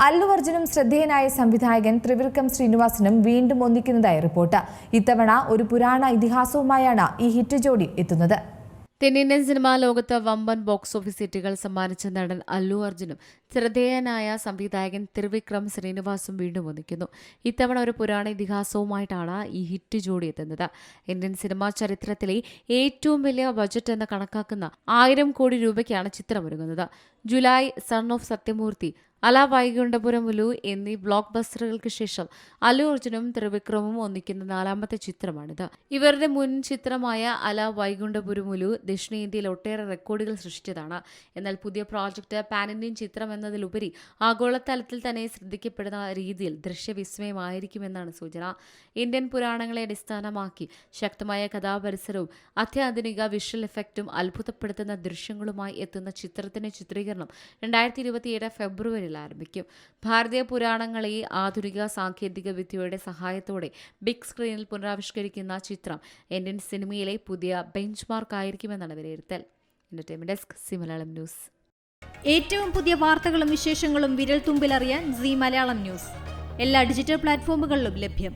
അല്ലു അർജുനും ശ്രദ്ധേയനായ സംവിധായകൻ ത്രിവിക്രം ശ്രീനിവാസനും വീണ്ടും ഒന്നിക്കുന്നതായി റിപ്പോർട്ട്. ഇത്തവണ ഒരു പുരാണ ഇതിഹാസവുമായാണ് ഈ ഹിറ്റ് ജോഡി എത്തുന്നത്. തെന്നിന്ത്യൻ സിനിമാ ലോകത്ത് വമ്പൻ ബോക്സ് ഓഫീസ് ഹിറ്റുകൾ സമ്മാനിച്ച നടൻ അല്ലു അർജുനും ശ്രദ്ധേയനായ സംവിധായകൻ ത്രിവിക്രം ശ്രീനിവാസും വീണ്ടും ഒന്നിക്കുന്നു. ഇത്തവണ ഒരു പുരാണ ഇതിഹാസവുമായിട്ടാണ് ഈ ഹിറ്റ് ജോഡി എത്തുന്നത്. ഇന്ത്യൻ സിനിമാ ചരിത്രത്തിലെ ഏറ്റവും വലിയ ബജറ്റ് എന്ന് കണക്കാക്കുന്ന 1000 കോടി രൂപയ്ക്കാണ് ചിത്രമൊരുങ്ങുന്നത്. ജൂലൈ, സൺ ഓഫ് സത്യമൂർത്തി, അല വൈകുണ്ഠപുരമുലു എന്നീ ബ്ലോക്ക് ബസ്റ്ററുകൾക്ക് ശേഷം അല്ലു അർജുനും ത്രിവിക്രമും ഒന്നിക്കുന്ന 4ാമത്തെ ചിത്രമാണിത്. ഇവരുടെ മുൻ ചിത്രമായ അല വൈകുണ്ഠപുരമുലു ദക്ഷിണേന്ത്യയിൽ ഒട്ടേറെ റെക്കോർഡുകൾ സൃഷ്ടിച്ചതാണ്. എന്നാൽ പുതിയ പ്രോജക്റ്റ് പാൻ ഇന്ത്യൻ ചിത്രം എന്നതിലുപരി ആഗോളതലത്തിൽ തന്നെ ശ്രദ്ധിക്കപ്പെടുന്ന രീതിയിൽ ദൃശ്യവിസ്മയമായിരിക്കുമെന്നാണ് സൂചന. ഇന്ത്യൻ പുരാണങ്ങളെ അടിസ്ഥാനമാക്കി ശക്തമായ കഥാപരിസരവും അത്യാധുനിക വിഷ്വൽ എഫക്റ്റും അത്ഭുതപ്പെടുത്തുന്ന ദൃശ്യങ്ങളുമായി എത്തുന്ന ചിത്രത്തിന്റെ ചിത്രീകരണം 2027 ഫെബ്രുവരിയിൽ ആരംഭിക്കും. ഭാരതീയ പുരാണങ്ങളെ ആധുനിക സാങ്കേതിക വിദ്യയുടെ സഹായത്തോടെ ബിഗ് സ്ക്രീനിൽ പുനരാവിഷ്കരിക്കുന്ന ചിത്രം ഇന്ത്യൻ സിനിമയിലെ പുതിയ ബെഞ്ച് മാർക്ക് ആയിരിക്കുമെന്നാണ് വിലയിരുത്തൽ. Entertainment desk, C Malayalam news. ഏറ്റവും പുതിയ വാർത്തകളും വിശേഷങ്ങളും വിരൽ തുമ്പിലറിയാൻ സി മലയാളം ന്യൂസ് എല്ലാ ഡിജിറ്റൽ പ്ലാറ്റ്ഫോമുകളിലും ലഭ്യം.